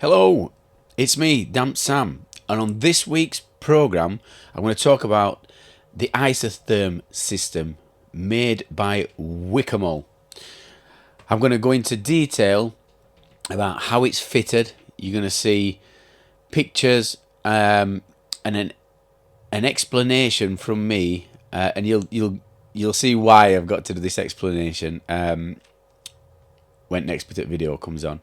Hello, it's me, Damp Sam, and on this week's programme, I'm going to talk about the Isotherm system made by Wykamol. I'm going to go into detail about how it's fitted. You're going to see pictures and an explanation from me, and you'll see why I've got to do this explanation when next video comes on.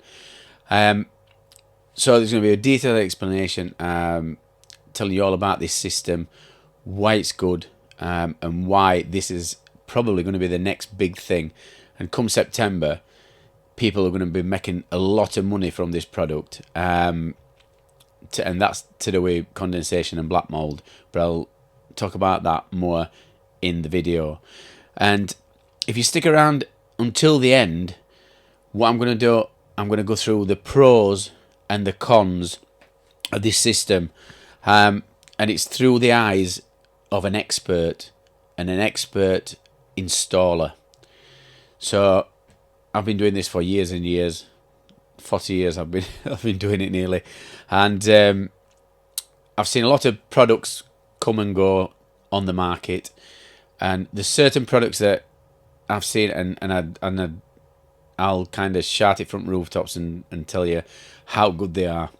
So there's going to be a detailed explanation telling you all about this system, why it's good, and why this is probably going to be the next big thing. And come September, people are going to be making a lot of money from this product, and that's to do with condensation and black mold. But I'll talk about that more in the video. And if you stick around until the end, what I'm going to do, I'm going to go through the pros and the cons of this system, and it's through the eyes of an expert and an expert installer. So I've been doing this for years and years, 40 years I've been doing it nearly, and I've seen a lot of products come and go on the market, and there's certain products that I've seen and I'll kind of shout it from rooftops and tell you how good they are.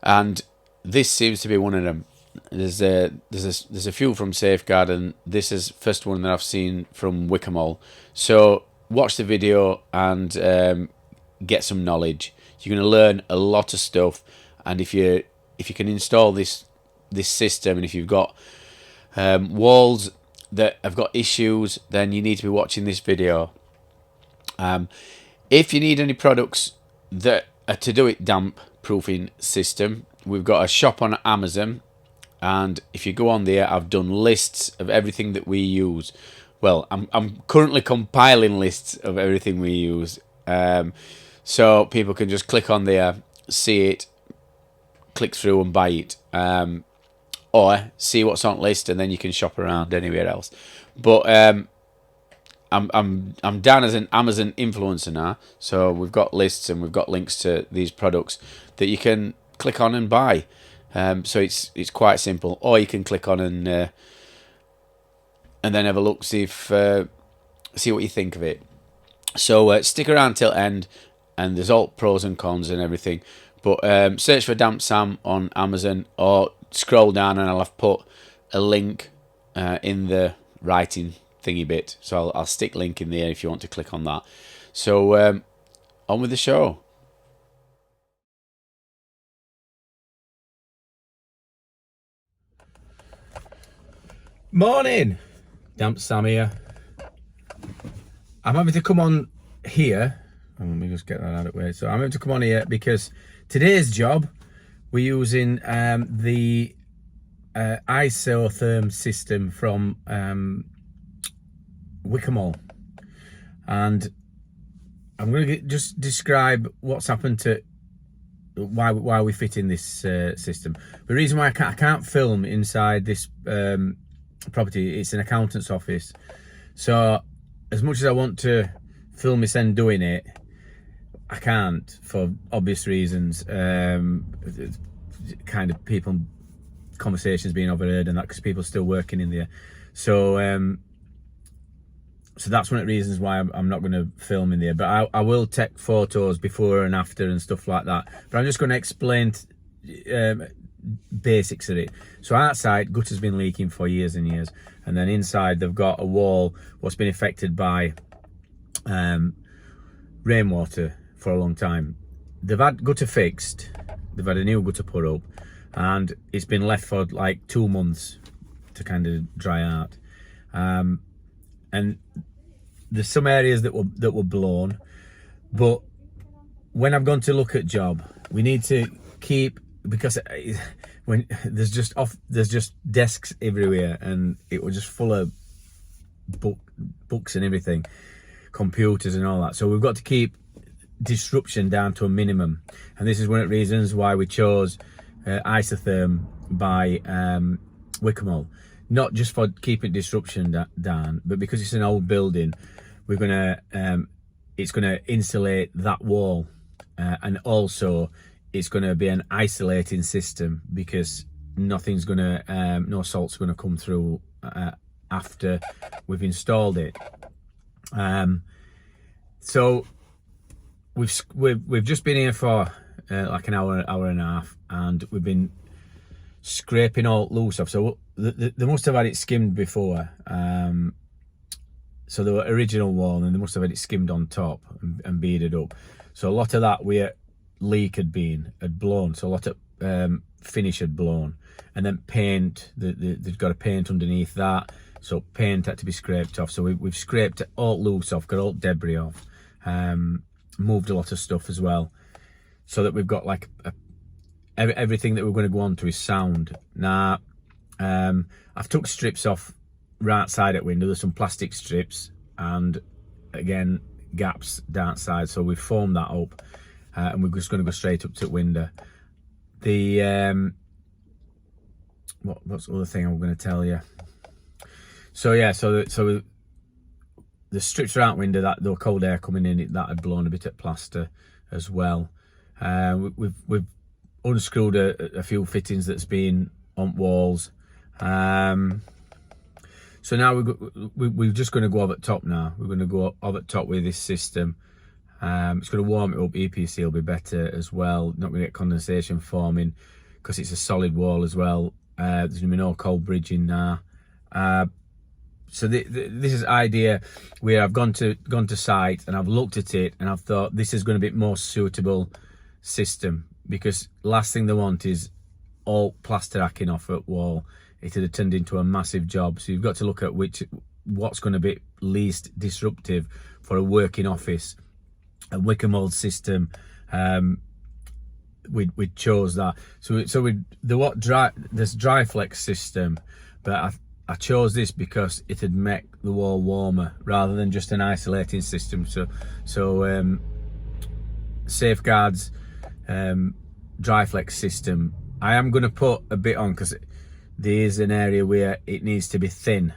And this seems to be one of them. There's a few from Safeguard, and this is first one that I've seen from Wykamol. So watch the video and get some knowledge. You're going to learn a lot of stuff, and if you can install this system, and if you've got walls that have got issues, then you need to be watching this video. If you need any products that are to do it damp proofing system, we've got a shop on Amazon, and if you go on there, I've done lists of everything that we use. Well, I'm currently compiling lists of everything we use, so people can just click on there, see it, click through and buy it, or see what's on list, and then you can shop around anywhere else. But I'm down as an Amazon influencer now, so we've got lists and we've got links to these products that you can click on and buy. So it's quite simple, or you can click on and then have a look, see what you think of it. So stick around till end, and there's all pros and cons and everything. But search for Damp Sam on Amazon, or scroll down and I'll have put a link in the writing thingy bit, so I'll stick link in there if you want to click on that. So on with the show. Morning, Damp Sam here. I'm having to come on here. Let me just get that out of the way. So I'm having to come on here because today's job we're using the Isotherm system from Wykamol, and I'm going to just describe what's happened to why we fit in this system. The reason why I can't film inside this property, it's an accountant's office, so as much as I want to film myself doing it, I can't, for obvious reasons. Kind of people, conversations being overheard and that, because people are still working in there. So so that's one of the reasons why I'm not going to film in there. But I will take photos before and after and stuff like that. But I'm just going to explain basics of it. So outside, gutter's been leaking for years and years, and then inside they've got a wall what's been affected by rainwater for a long time. They've had gutter fixed, they've had a new gutter put up, and it's been left for like 2 months to kind of dry out. And there's some areas that were blown, but when I've gone to look at job, we need to keep, because when there's just desks everywhere, and it was just full of books and everything, computers and all that. So we've got to keep disruption down to a minimum, and this is one of the reasons why we chose Isotherm by Wykamol. Not just for keeping disruption down, but because it's an old building, we're gonna it's gonna insulate that wall and also it's going to be an isolating system, because nothing's going to no salt's going to come through after we've installed it. So we've just been here for like an hour and a half, and we've been scraping all loose off. So they must have had it skimmed before. So the original wall, and they must have had it skimmed on top and beaded up. So a lot of that where leak had blown. So a lot of finish had blown, and then paint. They've got a paint underneath that. So paint had to be scraped off. So we've scraped all loose off, got all debris off, moved a lot of stuff as well, so that we've got like everything that we're going to go on to is sound. Now, I've took strips off right side at window. There's some plastic strips, and again gaps down side. So we've formed that up, and we're just going to go straight up to window. The what's the other thing I'm going to tell you? So yeah, so the strips around window, that the cold air coming in, that had blown a bit at plaster as well. We've unscrewed a few fittings that's been on walls. So now we're just going to go over at top now. We're going to go over at top with this system. It's going to warm it up. EPC will be better as well. Not going to get condensation forming because it's a solid wall as well. There's going to be no cold bridging now. So this is idea where I've gone to site and I've looked at it and I've thought this is going to be a more suitable system, because last thing they want is all plaster hacking off at wall. It would have turned into a massive job. So you've got to look at what's going to be least disruptive for a working office. A Wykamol system, we chose that. So this dry flex system, but I chose this because it'd make the wall warmer rather than just an isolating system. So Safeguard's dry flex system, I am going to put a bit on because there is an area where it needs to be thin.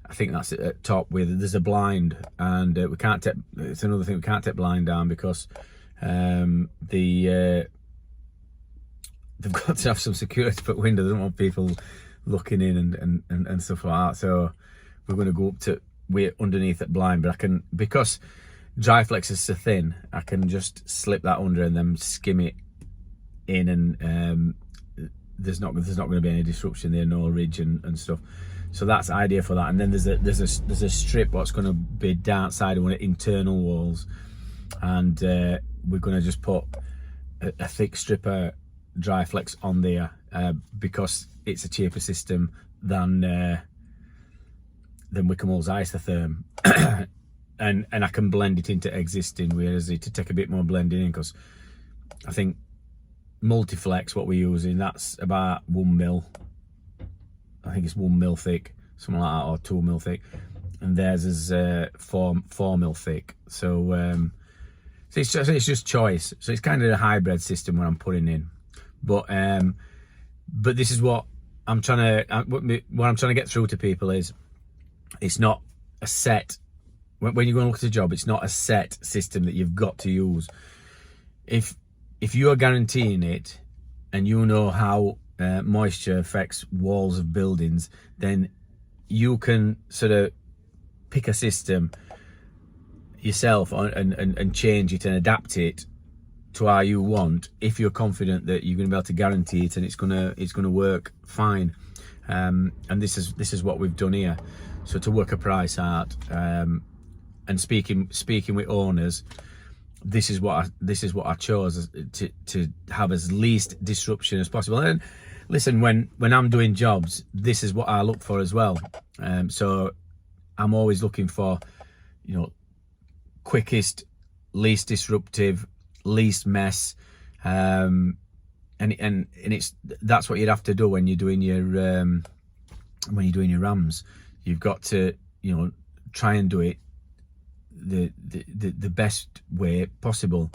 I think that's at top where there's a blind, and we can't take. It's another thing, we can't take blind down because they've got to have some security for window. They don't want people looking in and stuff like that. So we're going to go up to way underneath that blind, but I can, because dry flex is so thin, I can just slip that under and then skim it in, and there's not going to be any disruption there, no ridge and stuff. So that's the idea for that. And then there's a strip what's going to be downside of one of the internal walls, and we're going to just put a thick strip of dry flex on there because it's a cheaper system than Wykamol's Isotherm. and I can blend it into existing, whereas it to take a bit more blending in, because I think Multiflex, what we're using, that's about 1 mil. I think it's 1 mil thick, something like that, or 2 mil thick, and theirs is 4 mil thick. So it's just choice. So it's kind of a hybrid system what I'm putting in, but this is what I'm trying to get through to people is, it's not a set. When you go and look at a job, it's not a set system that you've got to use. If you are guaranteeing it, and you know how moisture affects walls of buildings, then you can sort of pick a system yourself and change it and adapt it to how you want, if you're confident that you're going to be able to guarantee it and it's going to work fine. And this is what we've done here. So to work a price out, and speaking with owners, this is what I chose to have as least disruption as possible. And listen, when I'm doing jobs, this is what I look for as well. So I'm always looking for, quickest, least disruptive, least mess, and that's what you'd have to do when you're doing your rams. You've got to try and do it the best way possible,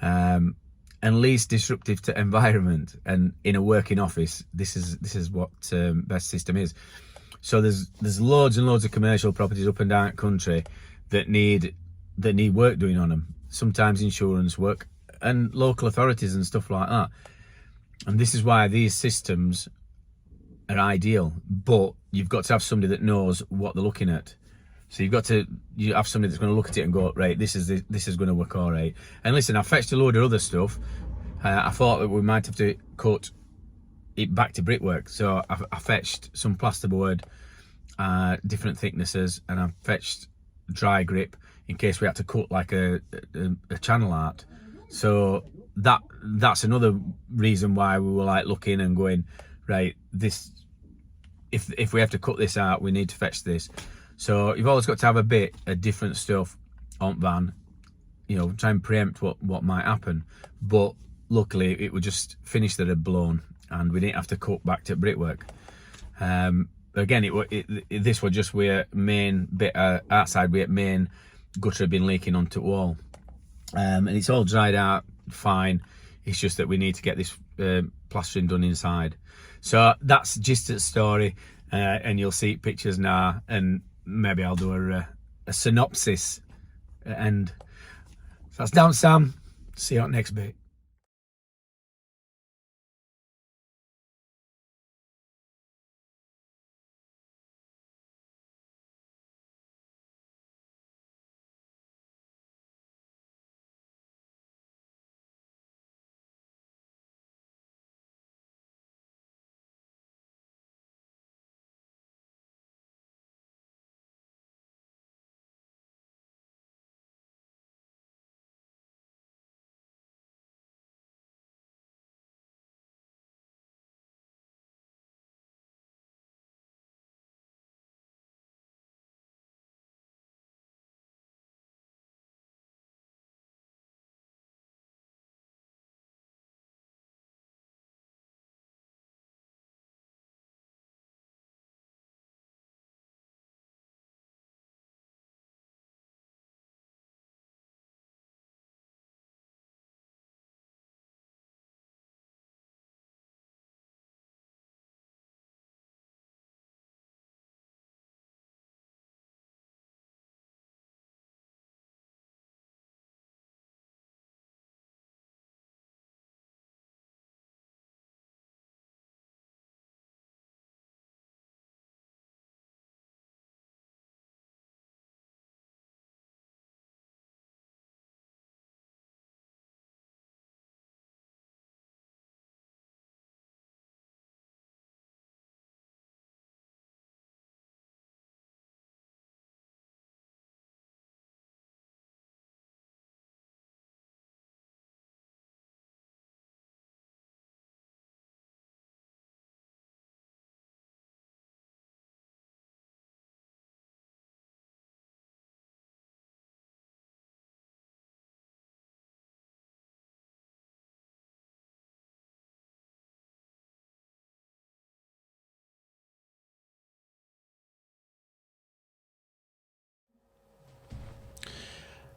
and least disruptive to environment. And in a working office, this is what best system is. So there's loads and loads of commercial properties up and down the country that need work doing on them. Sometimes insurance work, and local authorities and stuff like that. And this is why these systems are ideal, but you've got to have somebody that knows what they're looking at. So you have somebody that's going to look at it and go, right, this is going to work all right. And listen, I fetched a load of other stuff. I thought that we might have to cut it back to brickwork, so I fetched some plasterboard, different thicknesses, and I fetched dry grip in case we had to cut like a channel art. So that's another reason why we were like looking and going, right, this, if we have to cut this out, we need to fetch this. So you've always got to have a bit of different stuff on van, you know, try and preempt what might happen. But luckily it was just finished that had blown, and we didn't have to cut back to brickwork. Again, this was just where main bit outside where main gutter had been leaking onto the wall, and it's all dried out fine. It's just that we need to get this plastering done inside. So that's just the story, and you'll see pictures now, and maybe I'll do a synopsis at the end. So that's down, Sam. See you on next bit.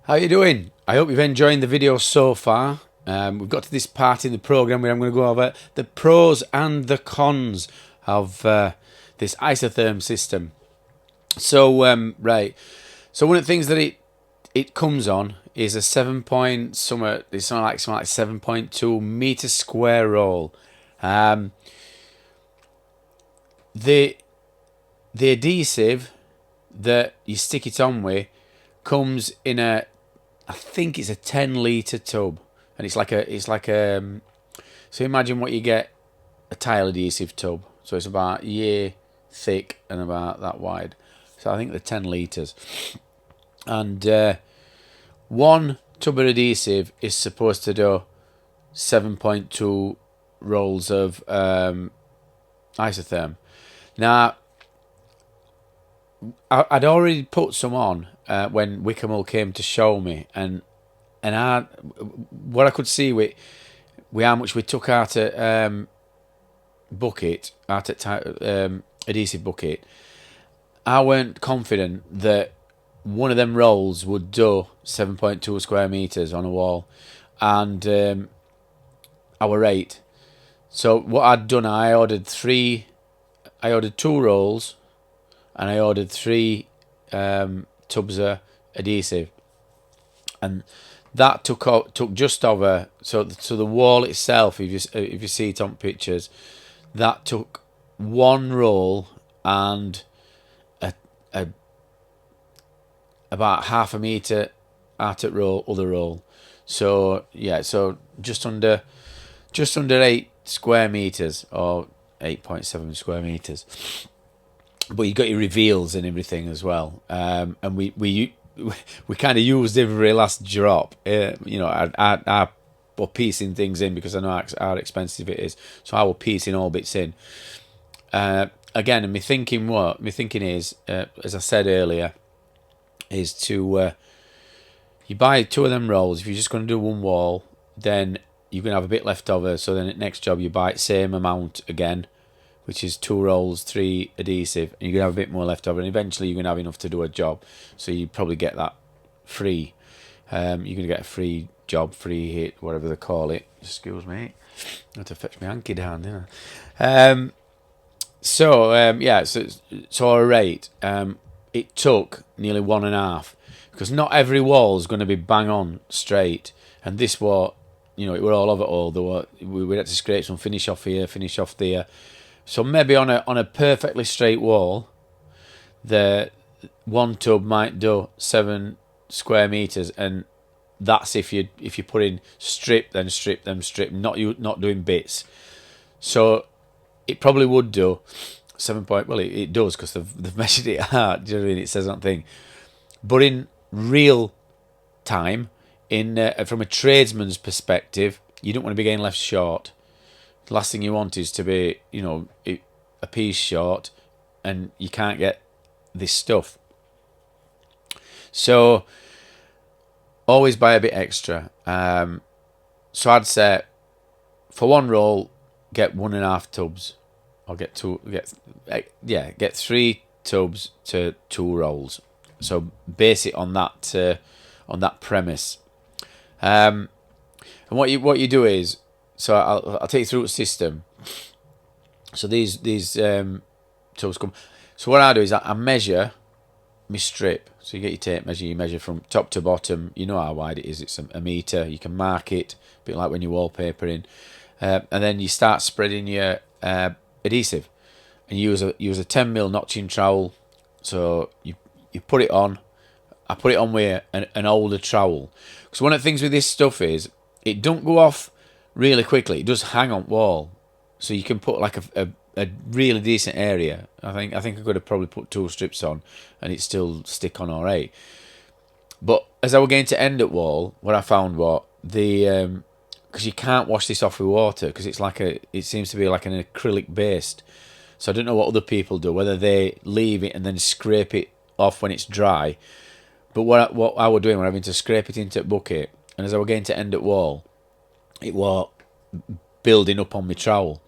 How you doing? I hope you've enjoyed the video so far. We've got to this part in the program where I'm going to go over the pros and the cons of this isotherm system. So right, so one of the things that it comes on is a 7 point somewhere. It's something like 7.2 meter square roll. The adhesive that you stick it on with comes in I think it's a 10 litre tub, and it's like a so imagine what you get a tile adhesive tub. So it's about a year thick and about that wide. So I think they're 10 litres, and one tub of adhesive is supposed to do 7.2 rolls of isotherm. Now, I'd already put some on when Wykamol came to show me, and what I could see with how much we took out at adhesive bucket, I weren't confident that one of them rolls would do 7.2 square meters on a wall, and I were right. So what I'd done, I ordered 2 rolls, and I ordered 3 tubs of adhesive, and That took just over. So the wall itself, if you see it on pictures, that took one roll and a about half a meter at roll, other roll. So yeah, so just under 8 square meters, or 8.7 square meters. But you got your reveals and everything as well. And we kind of used every last drop. I were piecing things in because I know how expensive it is. So I were piecing all bits in. Again, and my thinking is, as I said earlier, is to you buy 2 of them rolls. If you're just going to do one wall, then you're going to have a bit left over. So then at next job you buy same amount again, which is 2 rolls, 3 adhesive, and you're going to have a bit more left over, and eventually you're going to have enough to do a job. So you probably get that free. You're going to get a free job, free hit, whatever they call it. Excuse me. I had to fetch my hanky down, didn't I? So a rate. It took nearly 1.5, because not every wall is going to be bang on straight, and this was, it were all over all. We had to scrape some finish off here, finish off there. So maybe on a perfectly straight wall, the one tub might do 7 square meters, and that's if you put in strip, then strip, then strip, not doing bits. So it probably would do 7 point. Well, it does, because they've measured it out. Do you know what I mean? It says on thing. But in real time, from a tradesman's perspective, you don't want to be getting left short. The last thing you want is to be, a piece short, and you can't get this stuff. So always buy a bit extra. So I'd say for one roll, get 1.5 tubs, or get 3 tubs to 2 rolls. So base it on that premise. And what you do is, so I'll take you through the system. So these tubs come. So what I do is I measure my strip. So you get your tape measure. You measure from top to bottom. You know how wide it is. It's a meter. You can mark it, a bit like when you're wallpapering. And then you start spreading your adhesive, and you use a 10mm notching trowel. So you put it on. I put it on with an older trowel, because one of the things with this stuff is it don't go off really quickly. It does hang on wall, so you can put like a really decent area. I think I could have probably put 2 strips on, and it still stick on alright. But as I was getting to end at wall, what I found was because you can't wash this off with water, because it seems to be like an acrylic based. So I don't know what other people do, whether they leave it and then scrape it off when it's dry. But what I was doing, was having to scrape it into a bucket, and as I was getting to end at wall, it was building up on my trowel.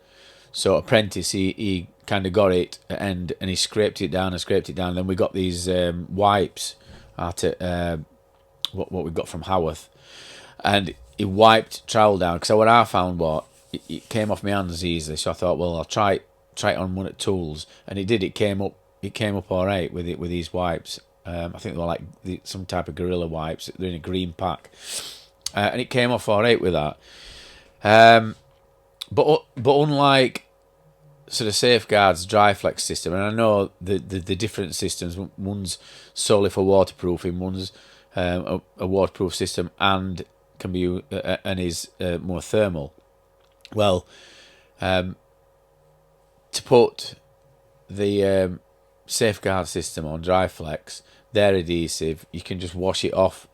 So apprentice, he kind of got it at end, and he scraped it down. Then we got these wipes at what we got from Haworth, and he wiped trowel down, because what I found was it came off my hands easily. So I thought, well, I'll try it on one of the tools, and it did. It came up all right with these wipes. I think they were like some type of Gorilla wipes. They're in a green pack, and it came off all right with that. But unlike sort of Safeguard's dry flex system, and I know the different systems. One's solely for waterproofing. One's a waterproof system and can be and is more thermal. Well, to put the Safeguard system on dry flex, their adhesive, you can just wash it off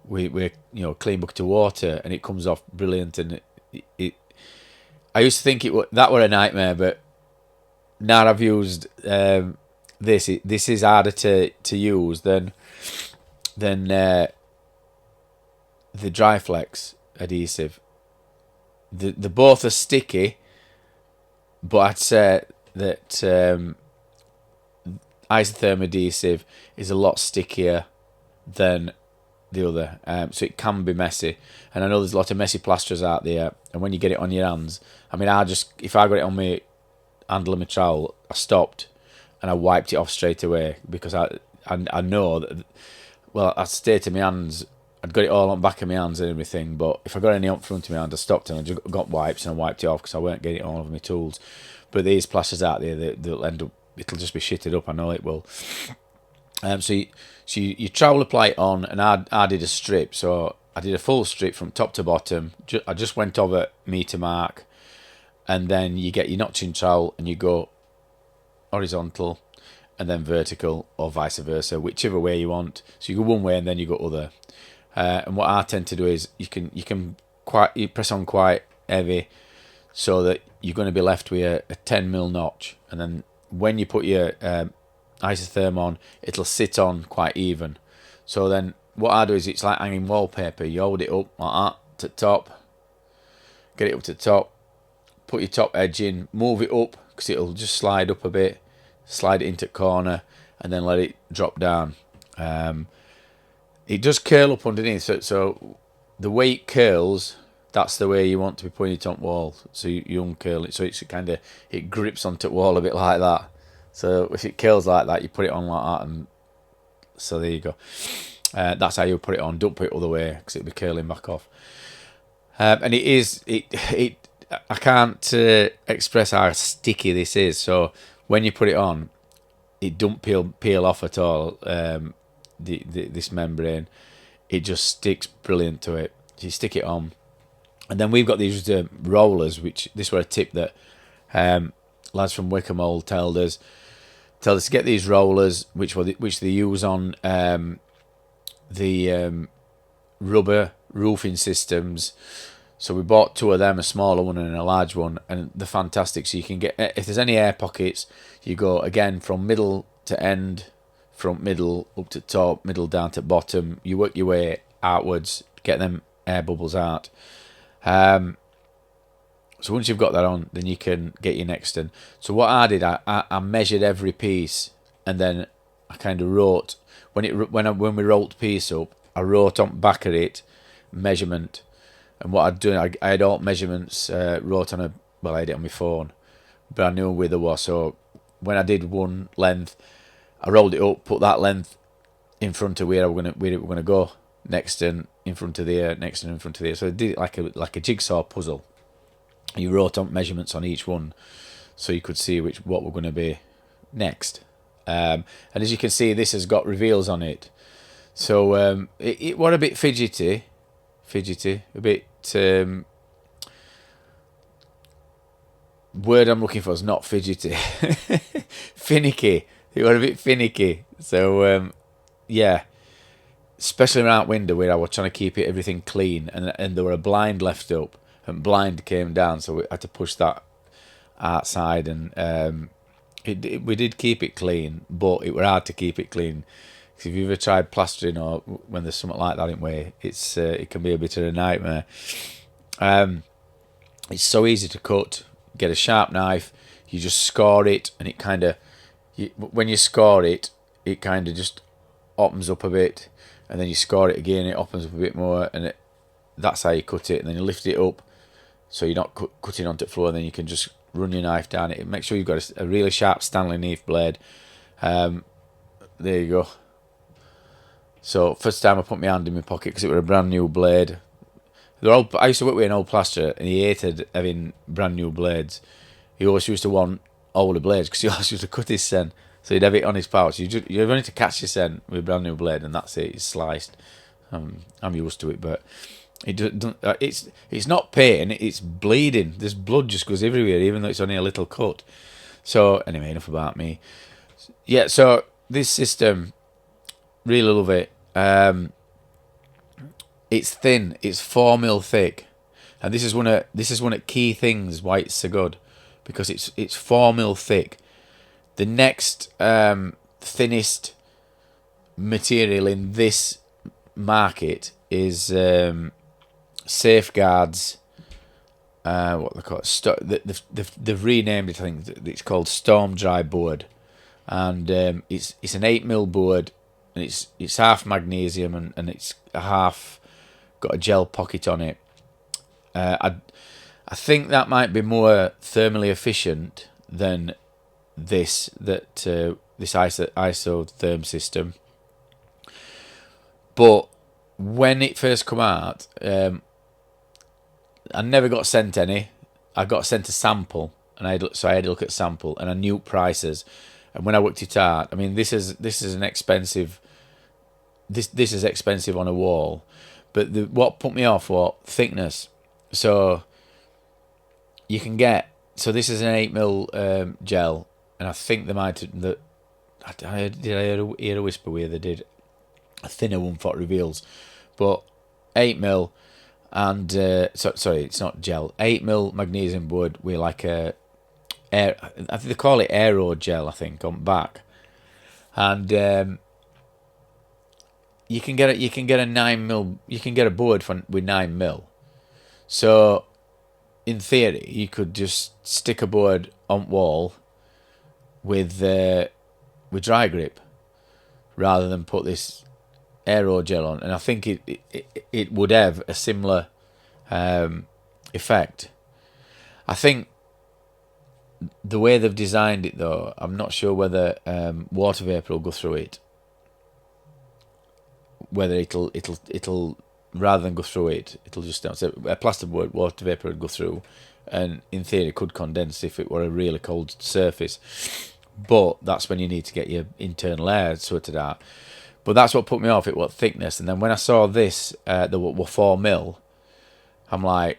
with clean bucket of water, and it comes off brilliant. And I used to think that were a nightmare, but now I've used this is harder to use than the dry flex adhesive. The both are sticky, but I'd say that Isotherm adhesive is a lot stickier than the other, so it can be messy. And I know there's a lot of messy plasterers out there, and when you get it on your hands, I mean, if I got it on my handle of my trowel, I stopped and I wiped it off straight away, because I know that, well, I stay to my hands I'd got it all on the back of my hands and everything, but if I got any on front of my hand, I stopped and I just got wipes and I wiped it off because I weren't getting it all over my tools. But these plasters out there, they'll end up, it'll just be shitted up, I know it will. So you trowel apply it on, and I did a strip, so I did a full strip from top to bottom. I just went over meter mark, and then you get your notching trowel and you go horizontal and then vertical, or vice versa, whichever way you want. So you go one way and then you go other. And what I tend to do is you press on quite heavy, so that you're going to be left with a 10mm notch, and then when you put your Isotherm on, it'll sit on quite even. So then what I do is, it's like hanging wallpaper. You hold it up like that to the top, get it up to the top, put your top edge in, move it up because it'll just slide up a bit, slide it into the corner, and then let it drop down. It does curl up underneath, so the way it curls, that's the way you want to be putting it on wall. So you uncurl it, so it's kind of, it grips onto the wall a bit like that. So if it curls like that, you put it on like that, and so there you go. That's how you put it on. Don't put it other way because it'll be curling back off. And it I can't express how sticky this is. So when you put it on, it don't peel off at all. This membrane, it just sticks brilliant to it. So you stick it on, and then we've got these rollers, which this were a tip that lads from Wykamol told us to get these rollers, which they use on the rubber roofing systems. So we bought two of them, a smaller one and a large one, and they're fantastic. So you can get, if there's any air pockets, you go again from middle to end, front middle up to top, middle down to bottom. You work your way outwards, get them air bubbles out. So once you've got that on, then you can get your next in. So what I did, I measured every piece, and then I kind of wrote when we rolled the piece up, I wrote on the back of it measurement. And what I'd done, I had all measurements wrote on I had it on my phone, but I knew where they were. So when I did one length, I rolled it up, put that length in front of where it were gonna go next, and in front of there, next and in front of there. So I did it like a jigsaw puzzle. You wrote on measurements on each one, so you could see what were going to be next. And as you can see, this has got reveals on it. So it was a bit fidgety, a bit. Word I'm looking for is not fidgety, finicky. It was a bit finicky. So yeah, especially around window where I was trying to keep everything clean, and there were a blind left up, and blind came down, so we had to push that outside, and we did keep it clean, but it were hard to keep it clean. Because if you've ever tried plastering, or when there's something like that in way, it can be a bit of a nightmare. It's so easy to cut. Get a sharp knife, you just score it, and it kind of, when you score it, it kind of just opens up a bit, and then you score it again, it opens up a bit more, and that's how you cut it. And then you lift it up, so you're not cutting onto the floor, and then you can just run your knife down it. Make sure you've got a really sharp Stanley knife blade. There you go. So first time I put my hand in my pocket, because it was a brand new blade. I used to work with an old plasterer, and he hated having brand new blades. He always used to want older blades, because he always used to cut his sen, so he'd have it on his pouch. You're only to catch your sen with a brand new blade, and that's it. It's sliced. I'm used to it, but it's not pain. It's bleeding. There's blood just goes everywhere, even though it's only a little cut. So anyway, enough about me. Yeah. So this system, really love it. It's thin. It's 4mm thick, and this is one of key things why it's so good, because it's 4mm thick. The next thinnest material in this market is Safeguard's. What they call it? They've renamed it. I think it's called Storm Dry board, and it's an 8mm board, and it's half magnesium, and it's half got a gel pocket on it. I think that might be more thermally efficient than this isotherm system, but when it first come out, I never got sent any. I got sent a sample, and I had to look at sample, and I knew prices. And when I worked it out, I mean, this is an expensive. This is expensive on a wall, but what put me off was thickness. So you can get, so this is an 8mm gel, and I think they might that. I hear a whisper where they did a thinner one for reveals, but 8mm. And sorry, it's not gel. 8mm magnesium board with like a air. I think they call it aero gel. I think on back, and you can get a 9mm. You can get a board with 9mm. So in theory, you could just stick a board on wall with dry grip rather than put this aero gel on, and I think it would have a similar effect. I think the way they've designed it, though, I'm not sure whether water vapor will go through it. Whether it'll rather than go through it, it'll just a plasterboard water vapor would go through, and in theory could condense if it were a really cold surface. But that's when you need to get your internal air sorted out. But that's what put me off. It was thickness, and then when I saw this, the were 4mm, I'm like,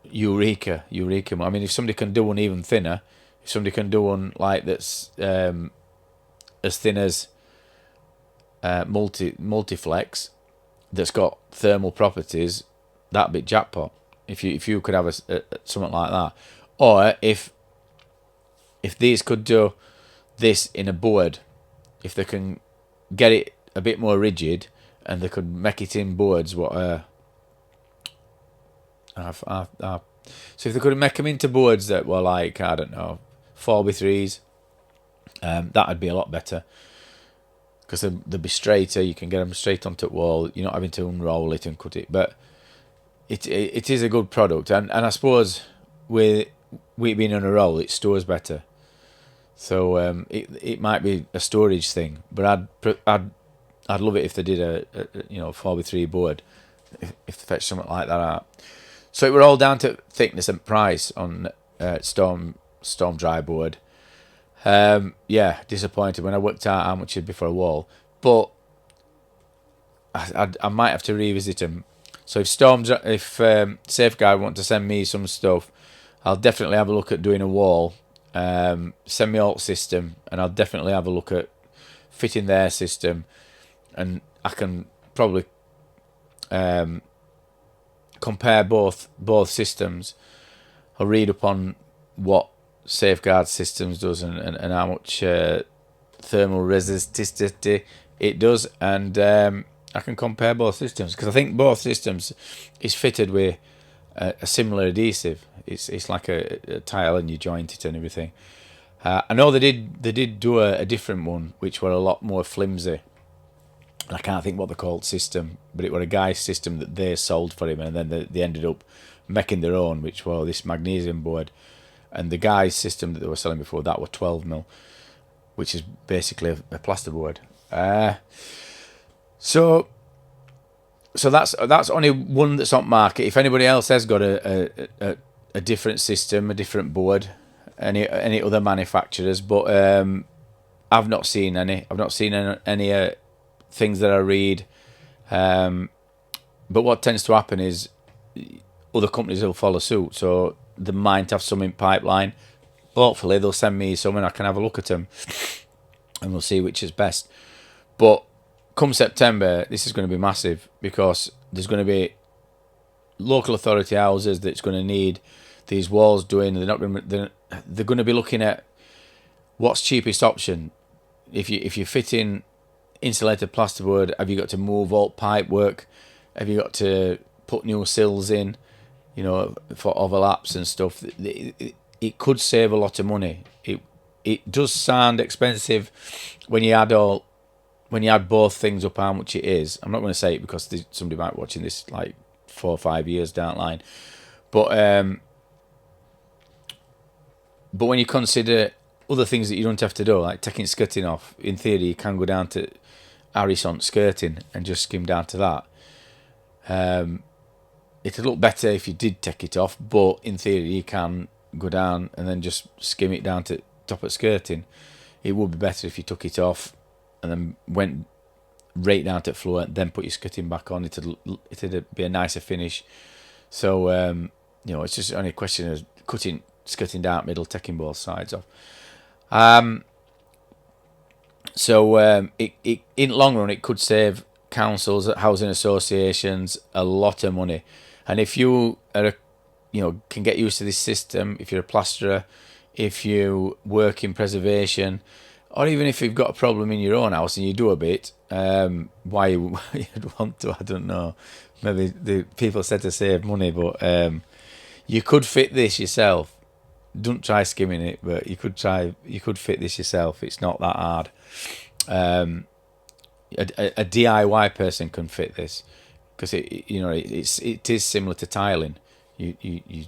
eureka. I mean, if somebody can do one even thinner, if somebody can do one like that's as thin as multiflex, that's got thermal properties, that'd be jackpot. If you could have something like that, or if these could do this in a board, if they can get it a bit more rigid, and they could make it in boards what so if they could make them into boards that were like, I don't know, 4x3s, that'd be a lot better, because they'd be straighter. You can get them straight onto the wall. You're not having to unroll it and cut it. But it is a good product, and I suppose with it being on a roll, it stores better. So it might be a storage thing, but I'd love it if they did a 4x3 board, if they fetch something like that out. So it were all down to thickness and price on Storm Dry board. Yeah, disappointed when I worked out how much it'd be for a wall, but I might have to revisit them. So if Safeguard want to send me some stuff, I'll definitely have a look at doing a wall. Send me alt system, and I'll definitely have a look at fitting their system, and I can probably compare both systems. I'll read up on what Safeguard Systems does and how much thermal resistivity it does, and I can compare both systems, because I think both systems is fitted with a similar adhesive. It's like a tile, and you joint it and everything. I know they did do a different one which were a lot more flimsy. I can't think what they called system, but it was a guy's system that they sold for him, and then they ended up making their own, which was this magnesium board. And the guy's system that they were selling before that were 12mm, which is basically a plasterboard. So that's only one that's on market. If anybody else has got a different system, a different board, any other manufacturers, but I've not seen any. I've not seen any things that I read. But what tends to happen is other companies will follow suit, so they might have some in pipeline. Hopefully they'll send me some and I can have a look at them, and we'll see which is best. But come September, this is going to be massive, because there's going to be local authority houses that's going to need these walls doing. They're going to be looking at what's cheapest option. If you fit in insulated plasterboard, have you got to move all pipe work? Have you got to put new sills in, for overlaps and stuff? It could save a lot of money. It does sound expensive when you add both things up, how much it is. I'm not going to say it because somebody might be watching this like 4 or 5 years down the line, but when you consider other things that you don't have to do, like taking skirting off, in theory you can go down to Harrison skirting and just skim down to that. It'd look better if you did take it off, but in theory you can go down and then just skim it down to top of skirting. It would be better if you took it off and then went right down to the floor and then put your skirting back on. It'd be a nicer finish. So it's just only a question of skirting down middle, taking both sides off. It in the long run it could save councils, housing associations a lot of money. And if you are can get used to this system, if you're a plasterer, if you work in preservation, or even if you've got a problem in your own house and you do a bit, why you'd want to, I don't know. Maybe the people said to save money, but you could fit this yourself. Don't try skimming it, but you could fit this yourself. It's not that hard. A DIY person can fit this because it is similar to tiling. You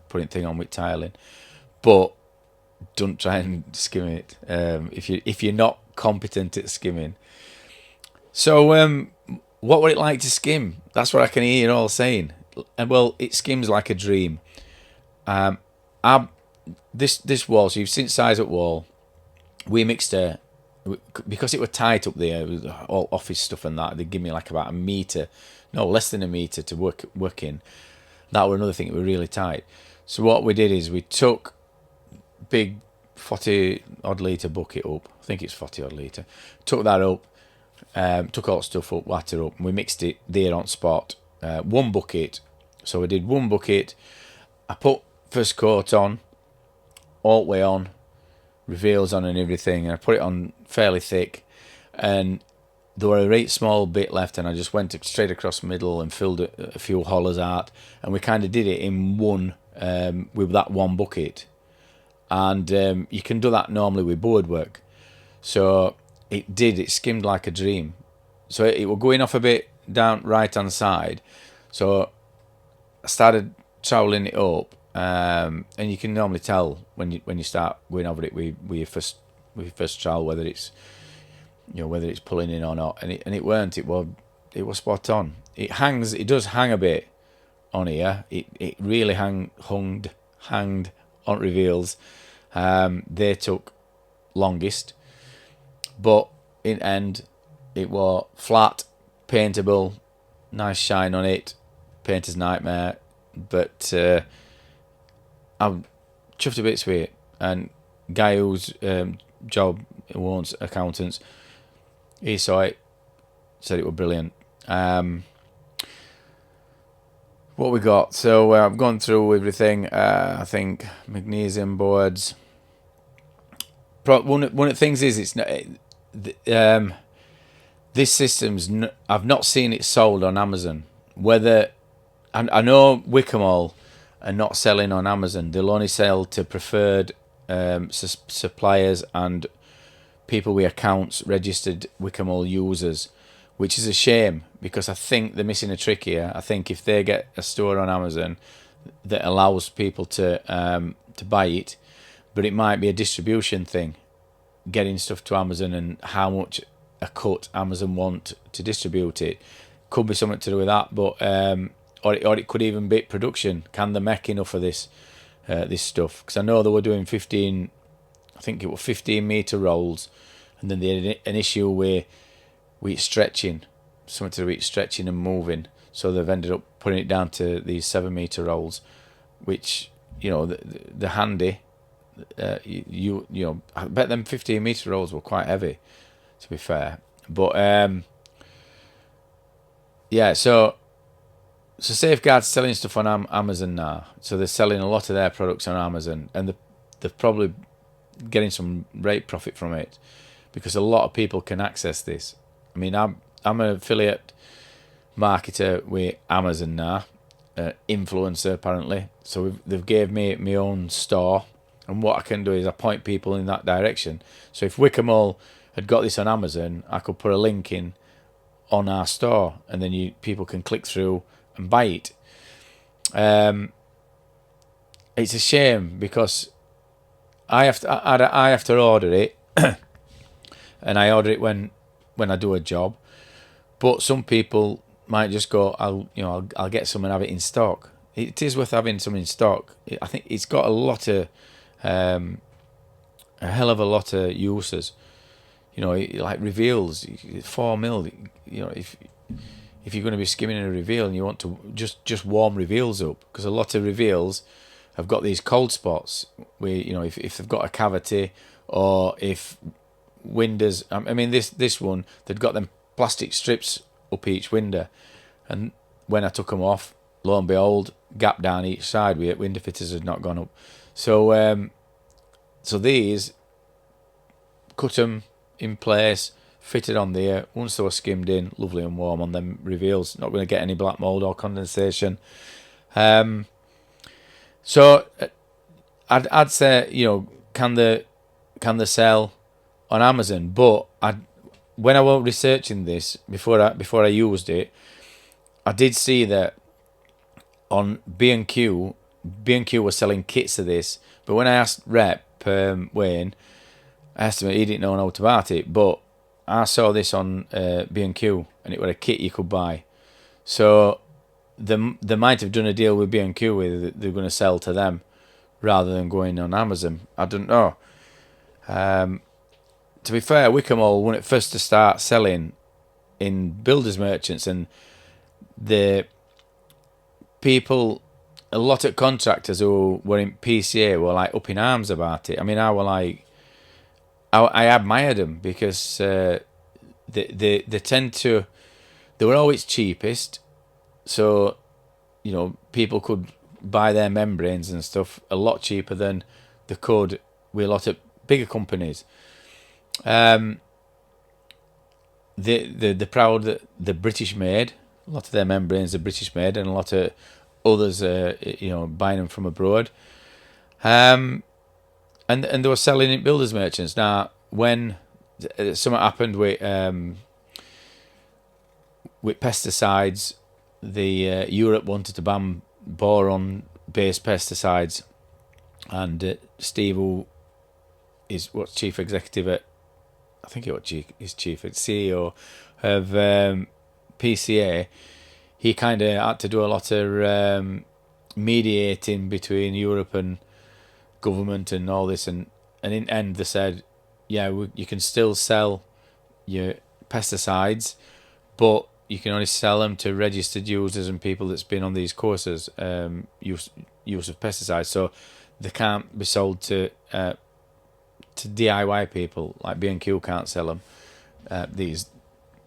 putting thing on with tiling, but don't try and skim it if you're not competent at skimming. So what would it like to skim? That's what I can hear you all saying. And well, it skims like a dream. This wall, so you've seen size up wall. We mixed because it were tight up there with all office stuff and that. They give me like about a metre, no, less than a metre to work in. That were another thing. It were really tight. So what we did is we took big 40 odd litre bucket up. I think it's 40 odd litre. Took that up, took all the stuff up, water up, and we mixed it there on spot. One bucket. So we did one bucket. I put first coat on, all the way on, reveals on and everything, and I put it on fairly thick, and there were a right small bit left, and I just went straight across the middle and filled a few hollers out, and we kind of did it in one with that one bucket. And you can do that normally with board work. So it skimmed like a dream. So it was going off a bit down right hand side. So I started troweling it up, and you can normally tell when you start going over it with your first trowel whether it's pulling in or not. And it weren't. It was spot on. It does hang a bit on here. It really hanged on reveals. They took longest, but in end it was flat, paintable, nice shine on it, painter's nightmare. But I'm chuffed to bits with it. And guy whose job owns accountants, he saw it, said it was brilliant. What we got? So I've gone through everything. I think magnesium boards. One of the things is it's not. This system's. I've not seen it sold on Amazon. Whether I know Wykamol are not selling on Amazon. They'll only sell to preferred suppliers and people with accounts, registered Wykamol users, which is a shame because I think they're missing a trick here. I think if they get a store on Amazon that allows people to buy it, but it might be a distribution thing, getting stuff to Amazon and how much a cut Amazon want to distribute it. Could be something to do with that, but or it could even be production. Can they make enough of this stuff? Because I know they were doing 15, I think it was 15 metre rolls, and then they had an issue with stretching, something to do with stretching and moving. So they've ended up putting it down to these 7 metre rolls, which they're handy. I bet them 15 metre rolls were quite heavy, to be fair. But yeah, so Safeguard's selling stuff on Amazon now. So they're selling a lot of their products on Amazon, and they're probably getting some great profit from it because a lot of people can access this. I mean, I'm an affiliate marketer with Amazon now, influencer apparently. So they've gave me my own store, and what I can do is I point people in that direction. So if Wykamol had got this on Amazon, I could put a link in on our store, and then people can click through and buy it. It's a shame because I have to order it, and I order it when I do a job. But some people might just go, I'll get some and have it in stock. It is worth having some in stock. I think it's got a hell of a lot of uses. Like reveals, 4 mil. If you're going to be skimming a reveal and you want to just warm reveals up, because a lot of reveals have got these cold spots where if they've got a cavity, or if windows. I mean this one, they'd got them plastic strips up each window, and when I took them off, lo and behold, gap down each side where window fitters had not gone up. So these, cut them in place, fitted on there. Once they were skimmed in, lovely and warm on them reveals. Not going to get any black mold or condensation. So I'd say, can they sell on Amazon? But when I was researching this before I used it, I did see that on B&Q was selling kits of this. But when I asked Rep Wayne, I asked him, he didn't know how about it, but I saw this on B&Q, and it was a kit you could buy. So they might have done a deal with B&Q where they're going to sell to them rather than going on Amazon. I don't know. To be fair, Wykamol, when it first to start selling in builders merchants, and the people, a lot of contractors who were in PCA were like up in arms about it. I mean, I admired them because they tend to, they were always cheapest, so people could buy their membranes and stuff a lot cheaper than they could with a lot of bigger companies. They're proud that they're British made. A lot of their membranes are British made, and a lot of others buying them from abroad. And they were selling in builders merchants. Now, when something happened with pesticides, the Europe wanted to ban boron-based pesticides, and Steve, who is chief executive at, I think he's CEO of PCA, he kind of had to do a lot of mediating between Europe and government and all this, and in the end they said, you can still sell your pesticides, but you can only sell them to registered users and people that's been on these courses, use of pesticides. So they can't be sold to DIY people. Like B&Q can't sell them. These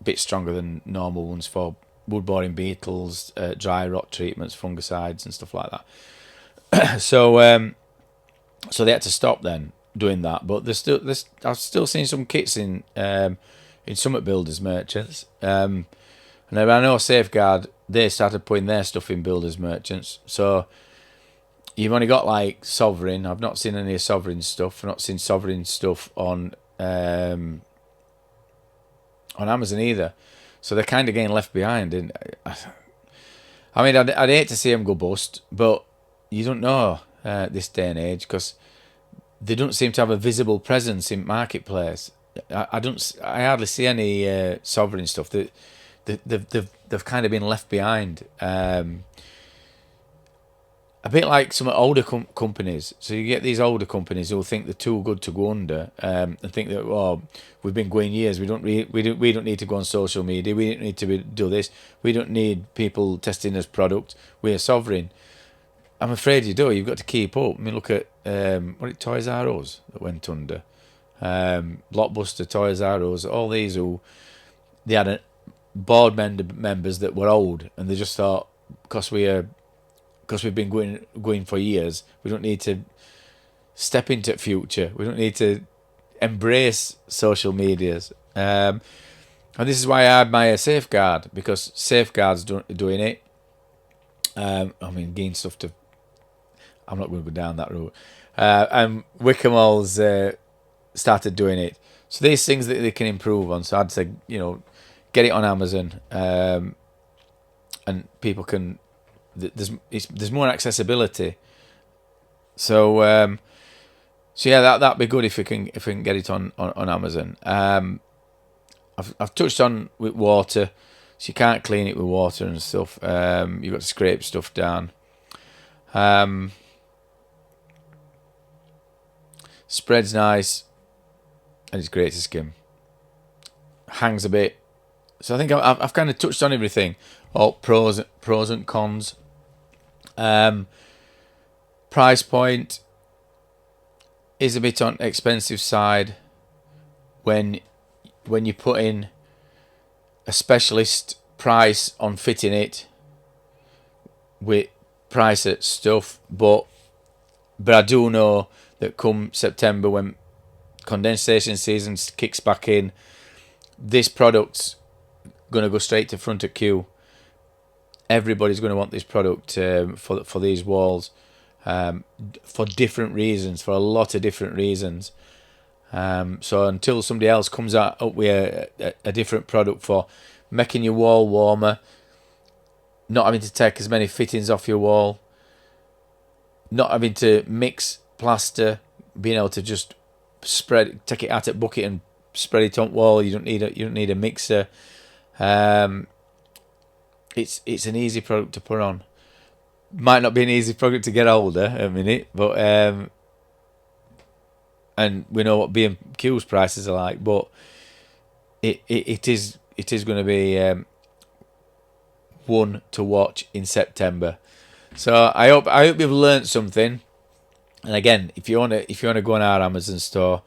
bit stronger than normal ones for wood boring beetles, dry rot treatments, fungicides and stuff like that. So they had to stop then doing that. But I've still seen some kits in some builders merchants. And I know Safeguard, they started putting their stuff in builders merchants. So you've only got like Sovereign. I've not seen any Sovereign stuff. I've not seen Sovereign stuff on Amazon either. So they're kind of getting left behind. And I mean, I'd hate to see them go bust, but you don't know this day and age, because they don't seem to have a visible presence in marketplace. I hardly see any Sovereign stuff. They've kind of been left behind. A bit like some older companies. So you get these older companies who think they're too good to go under, and think that, we've been going years. We don't need to go on social media. We don't need to do this. We don't need people testing this product. We're Sovereign. I'm afraid you do. You've got to keep up. I mean, look at Toys R Us that went under, Blockbuster, Toys R Us, all these who they had board members that were old, and they just thought, because we've been going for years, we don't need to step into the future. We don't need to embrace social medias. And this is why I admire Safeguard, because Safeguard's doing it. I mean, gain stuff to. I'm not going to go down that route. And Wykamol's started doing it. So these things that they can improve on. So I'd say, get it on Amazon, and people can. There's more accessibility. So that'd be good if we can get it on Amazon. I've touched on with water. so you can't clean it with water and stuff. You've got to scrape stuff down. Spreads nice, and it's great to skim. Hangs a bit. So I think I've kind of touched on everything. All pros and cons. Price point is a bit on expensive side when you put in a specialist price on fitting it with price at stuff, but I do know that come September, when condensation season kicks back in, this product's going to go straight to front of queue. Everybody's going to want this product for these walls, for different reasons, for a lot of different reasons. So until somebody else comes up with a different product for making your wall warmer, not having to take as many fittings off your wall, not having to mix plaster, being able to just take it out at bucket and spread it on wall. You don't need a mixer. It's an easy product to put on. Might not be an easy product to get older a minute, but and we know what B&Q's prices are like, but it is going to be one to watch in September. So I hope you've learnt something. And again, if you want to go on our Amazon store,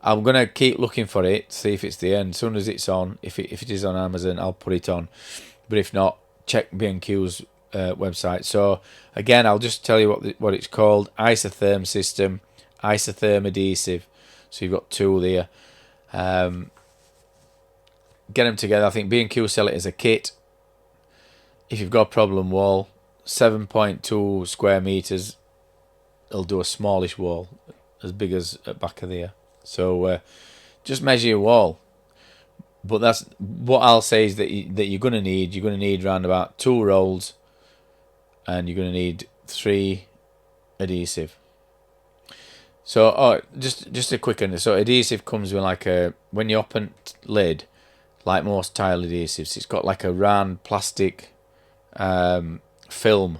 I'm gonna keep looking for it, see if it's there. And as soon as it's on, if it is on Amazon, I'll put it on. But if not, check B&Q's website. So again, I'll just tell you what it's called: Isotherm system, Isotherm adhesive. So you've got two there. Get them together. I think B&Q sell it as a kit. If you've got a problem wall, 7.2 square meters, it'll do a smallish wall as big as at back of there. So just measure your wall. But that's what I'll say is that you're going to need around about 2 rolls, and you're going to need 3 adhesive. So just a quick one. So adhesive comes with like when you open lid, like most tile adhesives, it's got like a round plastic film,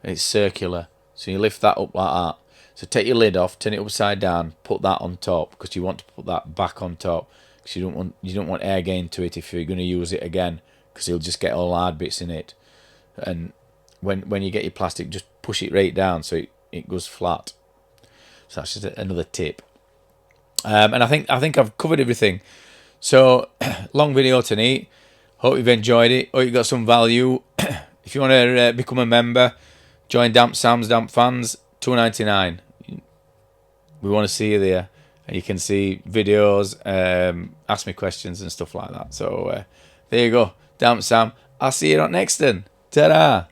and it's circular. So you lift that up like that. So take your lid off, turn it upside down, put that on top, because you want to put that back on top, because you don't want air gain to it if you're going to use it again, because you'll just get all hard bits in it. And when you get your plastic, just push it right down so it goes flat. So that's just another tip. And I think I've covered everything. So long video tonight. Hope you've enjoyed it. Hope you got some value. If you want to become a member, join Damp Sam's Damp Fans, $2.99. We want to see you there, and you can see videos, ask me questions and stuff like that. So there you go, Damp Sam. I'll see you on next one. Ta-da!